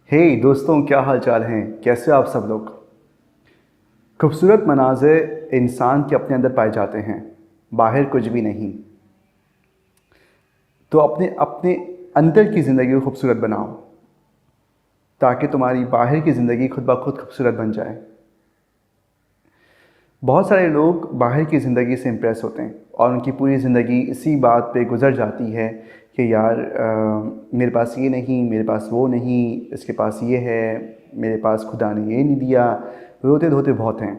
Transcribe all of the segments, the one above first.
दोस्तों, क्या हाल चाल हैं? कैसे आप सब लोग? खूबसूरत मनाज़िर इंसान के अपने अंदर पाए जाते हैं, बाहर कुछ भी नहीं। तो अपने अपने अंदर की ज़िंदगी को खूबसूरत बनाओ ताकि तुम्हारी बाहर की ज़िंदगी खुद ब खुद खूबसूरत बन जाए। बहुत सारे लोग बाहर की ज़िंदगी से इम्प्रेस होते हैं और उनकी पूरी ज़िंदगी इसी बात पे गुजर जाती है कि यार मेरे पास ये नहीं, मेरे पास वो नहीं, इसके पास ये है, मेरे पास खुदा ने ये नहीं दिया। रोते धोते बहुत हैं।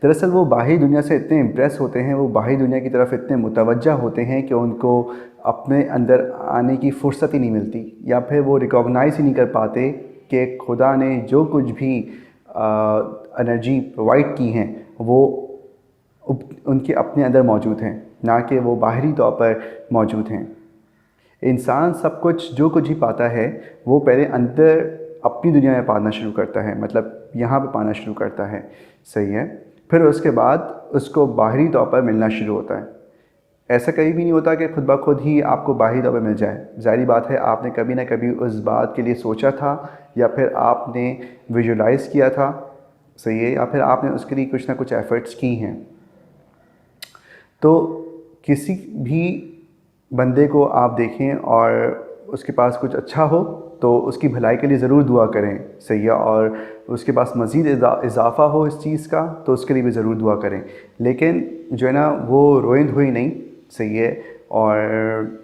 दरअसल वो बाहरी दुनिया से इतने इम्प्रेस होते हैं, वो बाहरी दुनिया की तरफ इतने मुतवज्जा होते हैं कि उनको अपने अंदर आने की फुर्सत ही नहीं मिलती, या फिर वो रिकॉग्नाइज़ ही नहीं कर पाते कि खुदा ने जो कुछ भी एनर्जी प्रोवाइड की हैं वो उनके अपने अंदर मौजूद हैं, ना कि वो बाहरी तौर पर मौजूद हैं। इंसान सब कुछ जो कुछ भी पाता है वो पहले अंदर अपनी दुनिया में पाना शुरू करता है, मतलब यहाँ पे पाना शुरू करता है, सही है। फिर उसके बाद उसको बाहरी तौर पर मिलना शुरू होता है। ऐसा कभी भी नहीं होता कि खुद ब खुद ही आपको बाहरी तौर पर मिल जाए। ज़ाहिर बात है, आपने कभी ना कभी उस बात के लिए सोचा था, या फिर आपने विजुलाइज़ किया था, सही है, या फिर आपने उसके लिए कुछ ना कुछ एफ़र्ट्स की हैं। तो किसी भी बंदे को आप देखें और उसके पास कुछ अच्छा हो तो उसकी भलाई के लिए ज़रूर दुआ करें, सही है, और उसके पास मज़ीद इजाफ़ा हो इस चीज़ का तो उसके लिए भी ज़रूर दुआ करें। लेकिन जो है ना, वो रोए धोए नहीं, सही है, और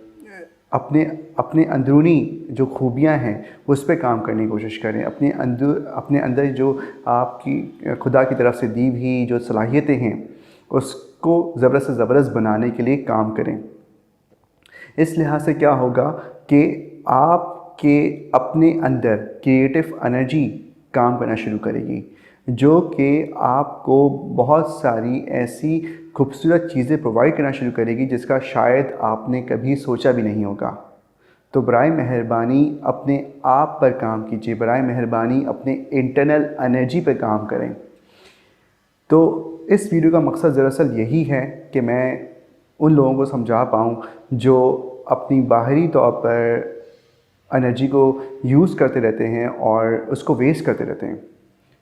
अपने अपने अंदरूनी जो खूबियाँ हैं उस पे काम करने की कोशिश करें। अपने अंदर जो आपकी खुदा की तरफ से दी हुई जो सलाहियतें हैं उसको ज़बरदस्त से ज़बरदस्त बनाने के लिए काम करें। इस लिहाज से क्या होगा कि आपके अपने अंदर क्रिएटिव एनर्जी काम करना शुरू करेगी, जो कि आपको बहुत सारी ऐसी खूबसूरत चीज़ें प्रोवाइड करना शुरू करेगी जिसका शायद आपने कभी सोचा भी नहीं होगा। तो बराए मेहरबानी अपने आप पर काम कीजिए, बराए मेहरबानी अपने इंटरनल एनर्जी पर काम करें। तो इस वीडियो का मकसद दरअसल यही है कि मैं उन लोगों को समझा पाऊँ जो अपनी बाहरी तौर पर एनर्जी को यूज़ करते रहते हैं और उसको वेस्ट करते रहते हैं।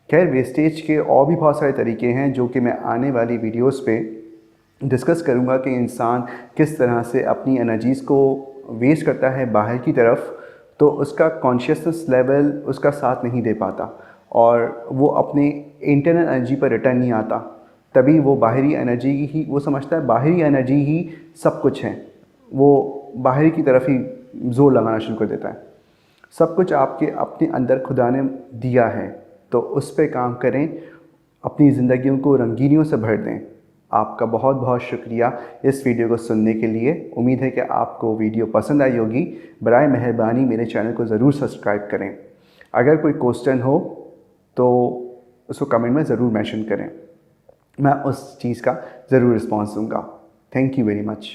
खैर, वेस्टेज के और भी बहुत सारे तरीके हैं जो कि मैं आने वाली वीडियोस पे डिस्कस करूँगा कि इंसान किस तरह से अपनी एनर्जीज़ को वेस्ट करता है बाहर की तरफ, तो उसका कॉन्शियसनेस लेवल उसका साथ नहीं दे पाता और वो अपने इंटरनल एनर्जी पर रिटर्न नहीं आता। तभी वो बाहरी एनर्जी ही वो समझता है बाहरी एनर्जी ही सब कुछ है, वो बाहरी की तरफ ही ज़ोर लगाना शुरू कर देता है। सब कुछ आपके अपने अंदर खुदा ने दिया है, तो उस पे काम करें, अपनी ज़िंदगियों को रंगीनियों से भर दें। आपका बहुत बहुत शुक्रिया इस वीडियो को सुनने के लिए। उम्मीद है कि आपको वीडियो पसंद आई होगी। बराए मेहरबानी मेरे चैनल को ज़रूर सब्सक्राइब करें। अगर कोई क्वेश्चन हो तो उसको कमेंट में ज़रूर मेंशन करें, मैं उस चीज़ का ज़रूर रिस्पॉन्स दूँगा। Thank you very much.